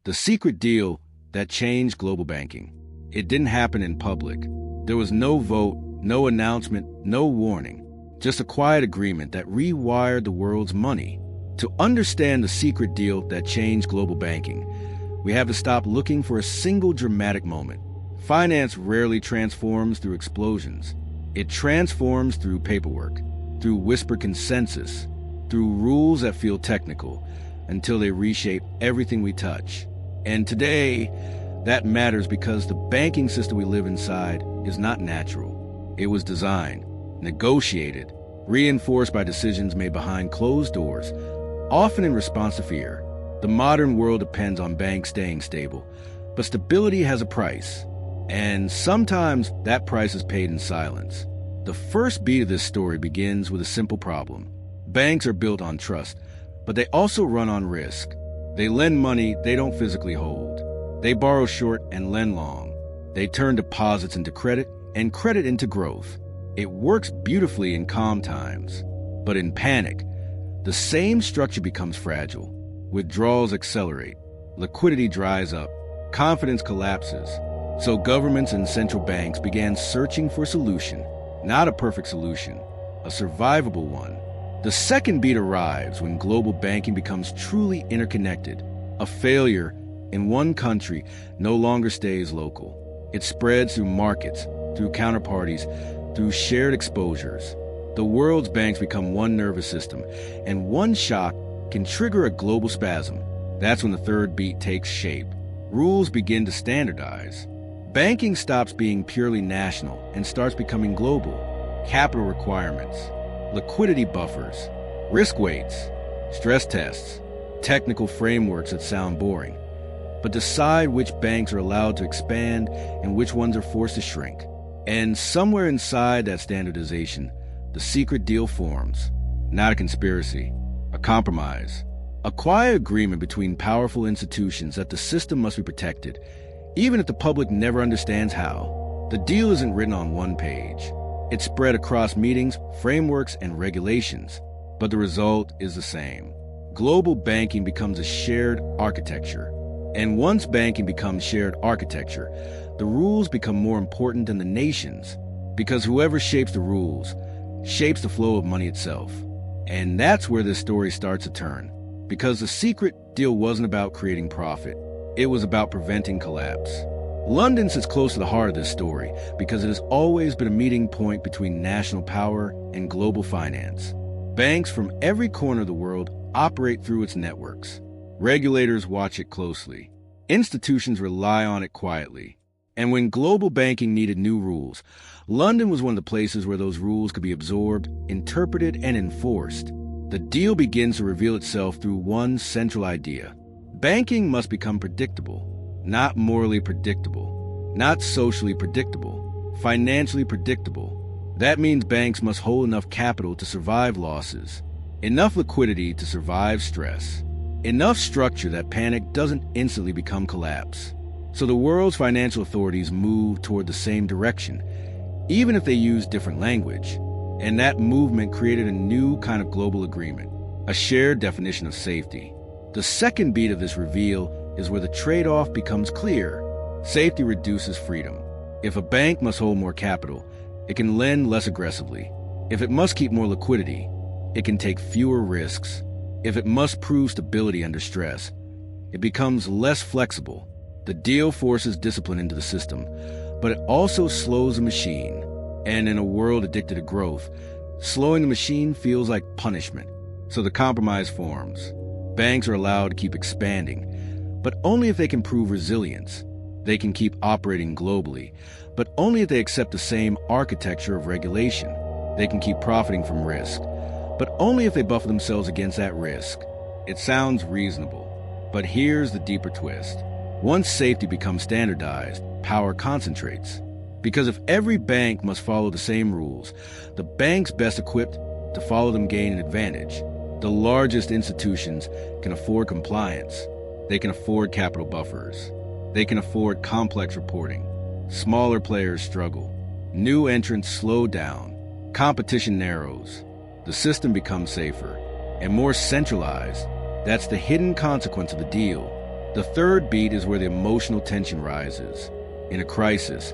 The secret deal that changed global banking. It didn't happen in public. There was no vote, no announcement, no warning. Just a quiet agreement that rewired the world's money. To understand the secret deal that changed global banking, we have to stop looking for a single dramatic moment. Finance rarely transforms through explosions. It transforms through paperwork, through whispered consensus, through rules that feel technical, until they reshape everything we touch. And today, that matters because the banking system we live inside is not natural. It was designed, negotiated, reinforced by decisions made behind closed doors, often in response to fear. The modern world depends on banks staying stable, but stability has a price, and sometimes that price is paid in silence. The first beat of this story begins with a simple problem. Banks are built on trust, but they also run on risk. They lend money they don't physically hold. They borrow short and lend long. They turn deposits into credit and credit into growth. It works beautifully in calm times, but in panic, the same structure becomes fragile. Withdrawals accelerate, liquidity dries up, confidence collapses. So governments and central banks began searching for a solution, not a perfect solution, a survivable one. The second beat arrives when global banking becomes truly interconnected. A failure in one country no longer stays local. It spreads through markets, through counterparties, through shared exposures. The world's banks become one nervous system, and one shock can trigger a global spasm. That's when the third beat takes shape. Rules begin to standardize. Banking stops being purely national and starts becoming global. Capital requirements, liquidity buffers, risk weights, stress tests, technical frameworks that sound boring, but decide which banks are allowed to expand and which ones are forced to shrink. And somewhere inside that standardization, the secret deal forms. Not a conspiracy, a compromise, a quiet agreement between powerful institutions that the system must be protected, even if the public never understands how. The deal isn't written on one page. It's spread across meetings, frameworks, and regulations, but the result is the same. Global banking becomes a shared architecture. And once banking becomes shared architecture, the rules become more important than the nations, because whoever shapes the rules shapes the flow of money itself. And that's where this story starts to turn, because the secret deal wasn't about creating profit. It was about preventing collapse. London sits close to the heart of this story because it has always been a meeting point between national power and global finance. Banks from every corner of the world operate through its networks. Regulators watch it closely. Institutions rely on it quietly. And when global banking needed new rules, London was one of the places where those rules could be absorbed, interpreted, and enforced. The deal begins to reveal itself through one central idea. Banking must become predictable, not morally predictable, not socially predictable, financially predictable. That means banks must hold enough capital to survive losses, enough liquidity to survive stress, enough structure that panic doesn't instantly become collapse. So the world's financial authorities move toward the same direction, even if they use different language. And that movement created a new kind of global agreement, a shared definition of safety. The second beat of this reveal is where the trade-off becomes clear. Safety reduces freedom. If a bank must hold more capital, it can lend less aggressively. If it must keep more liquidity, it can take fewer risks. If it must prove stability under stress, it becomes less flexible. The deal forces discipline into the system, but it also slows the machine. And in a world addicted to growth, slowing the machine feels like punishment. So the compromise forms. Banks are allowed to keep expanding, but only if they can prove resilience. They can keep operating globally, but only if they accept the same architecture of regulation. They can keep profiting from risk, but only if they buffer themselves against that risk. It sounds reasonable, but here's the deeper twist. Once safety becomes standardized, power concentrates. Because if every bank must follow the same rules, the banks best equipped to follow them gain an advantage. The largest institutions can afford compliance. They can afford capital buffers. They can afford complex reporting. Smaller players struggle. New entrants slow down. Competition narrows. The system becomes safer and more centralized. That's the hidden consequence of the deal. The third beat is where the emotional tension rises. In a crisis,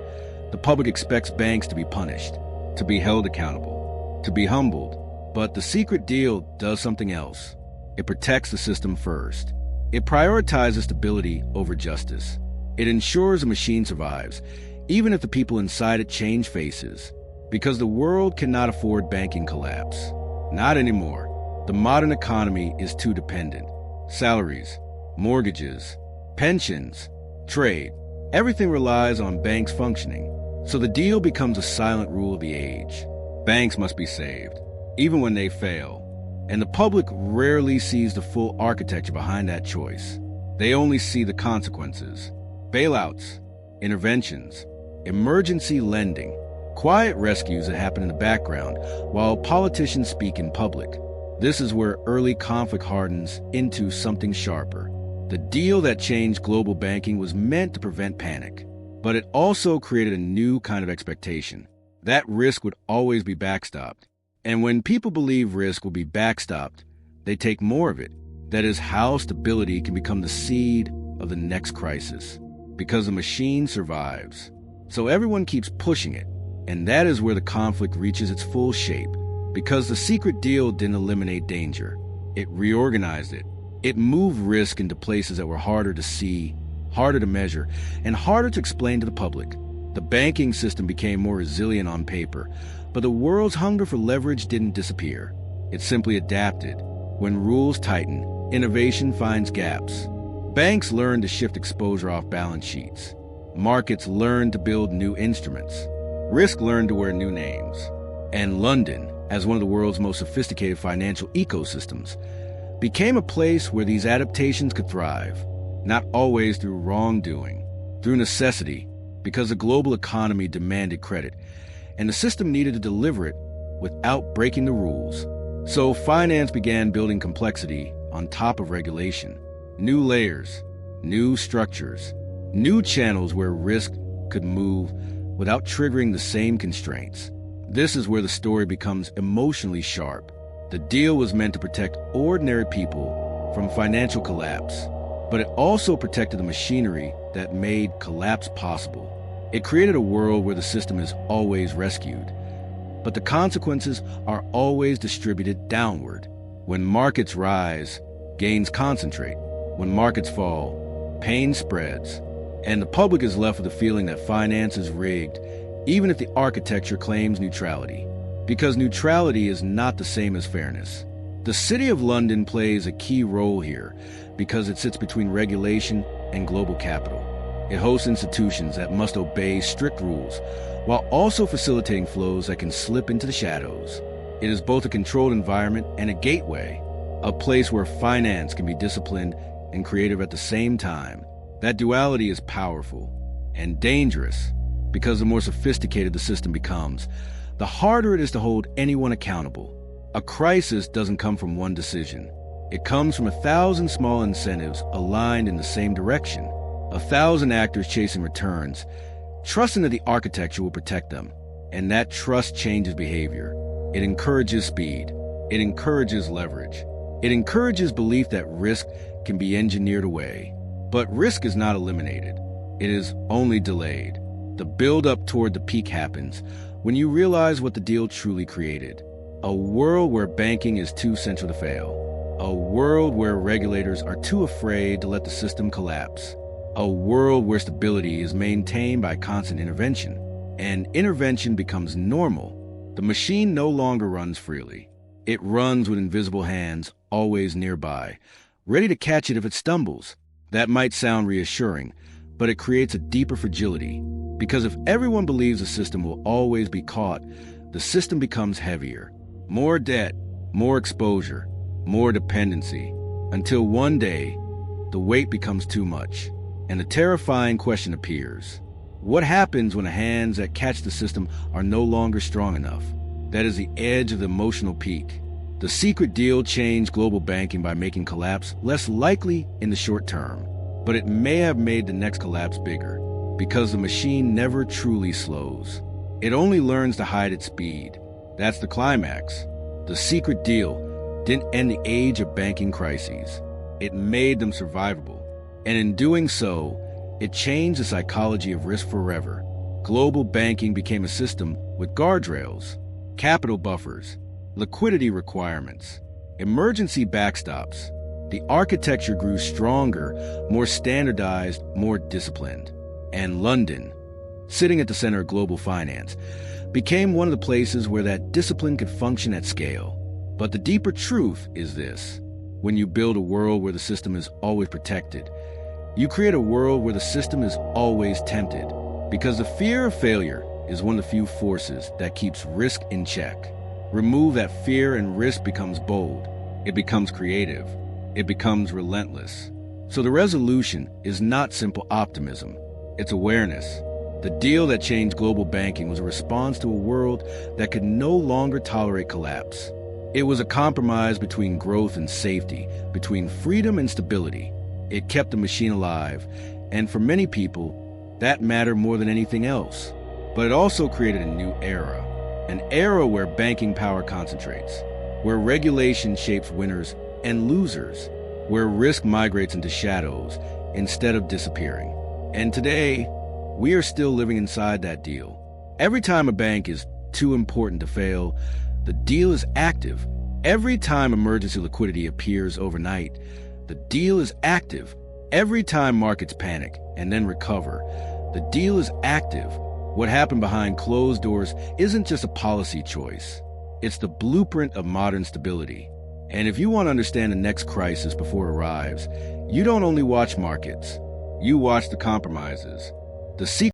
the public expects banks to be punished, to be held accountable, to be humbled. But the secret deal does something else. It protects the system first. It prioritizes stability over justice. It ensures a machine survives, even if the people inside it change faces. Because the world cannot afford banking collapse. Not anymore. The modern economy is too dependent. Salaries, mortgages, pensions, trade, everything relies on banks functioning. So the deal becomes a silent rule of the age. Banks must be saved, even when they fail. And the public rarely sees the full architecture behind that choice. They only see the consequences. Bailouts, interventions, emergency lending, quiet rescues that happen in the background while politicians speak in public. This is where early conflict hardens into something sharper. The deal that changed global banking was meant to prevent panic, but it also created a new kind of expectation. That risk would always be backstopped. And when people believe risk will be backstopped, they take more of it. That is how stability can become the seed of the next crisis, because the machine survives. So everyone keeps pushing it, and that is where the conflict reaches its full shape. Because the secret deal didn't eliminate danger. It reorganized it. It moved risk into places that were harder to see, harder to measure, and harder to explain to the public. The banking system became more resilient on paper, but the world's hunger for leverage didn't disappear. It simply adapted. When rules tighten, innovation finds gaps. Banks learned to shift exposure off balance sheets. Markets learned to build new instruments. Risk learned to wear new names. And London, as one of the world's most sophisticated financial ecosystems, became a place where these adaptations could thrive, not always through wrongdoing, through necessity, because the global economy demanded credit, and the system needed to deliver it without breaking the rules. So finance began building complexity on top of regulation, new layers, new structures, new channels where risk could move without triggering the same constraints. This is where the story becomes emotionally sharp. The deal was meant to protect ordinary people from financial collapse, but it also protected the machinery that made collapse possible. It created a world where the system is always rescued, but the consequences are always distributed downward. When markets rise, gains concentrate. When markets fall, pain spreads. And the public is left with the feeling that finance is rigged, even if the architecture claims neutrality. Because neutrality is not the same as fairness. The City of London plays a key role here because it sits between regulation and global capital. It hosts institutions that must obey strict rules, while also facilitating flows that can slip into the shadows. It is both a controlled environment and a gateway, a place where finance can be disciplined and creative at the same time. That duality is powerful and dangerous because the more sophisticated the system becomes, the harder it is to hold anyone accountable. A crisis doesn't come from one decision. It comes from 1,000 small incentives aligned in the same direction, 1,000 actors chasing returns, trusting that the architecture will protect them. And that trust changes behavior. It encourages speed. It encourages leverage. It encourages belief that risk can be engineered away. But risk is not eliminated. It is only delayed. The build-up toward the peak happens when you realize what the deal truly created. A world where banking is too central to fail. A world where regulators are too afraid to let the system collapse. A world where stability is maintained by constant intervention. And intervention becomes normal. The machine no longer runs freely. It runs with invisible hands always nearby, ready to catch it if it stumbles. That might sound reassuring, but it creates a deeper fragility. Because if everyone believes the system will always be caught, the system becomes heavier. More debt, more exposure, more dependency, until one day, the weight becomes too much, and a terrifying question appears. What happens when the hands that catch the system are no longer strong enough? That is the edge of the emotional peak. The secret deal changed global banking by making collapse less likely in the short term, but it may have made the next collapse bigger, because the machine never truly slows. It only learns to hide its speed. That's the climax. The secret deal didn't end the age of banking crises. It made them survivable. And in doing so, it changed the psychology of risk forever. Global banking became a system with guardrails, capital buffers, liquidity requirements, emergency backstops. The architecture grew stronger, more standardized, more disciplined. And London, sitting at the center of global finance, became one of the places where that discipline could function at scale. But the deeper truth is this: when you build a world where the system is always protected, you create a world where the system is always tempted, because the fear of failure is one of the few forces that keeps risk in check. Remove that fear and risk becomes bold. It becomes creative. It becomes relentless. So the resolution is not simple optimism. It's awareness. The deal that changed global banking was a response to a world that could no longer tolerate collapse. It was a compromise between growth and safety, between freedom and stability. It kept the machine alive, and for many people, that mattered more than anything else. But it also created a new era, an era where banking power concentrates, where regulation shapes winners and losers, where risk migrates into shadows instead of disappearing. And today, we are still living inside that deal. Every time a bank is too important to fail, the deal is active. Every time emergency liquidity appears overnight, the deal is active. Every time markets panic and then recover, the deal is active. What happened behind closed doors isn't just a policy choice. It's the blueprint of modern stability. And if you want to understand the next crisis before it arrives, you don't only watch markets, you watch the compromises, the secret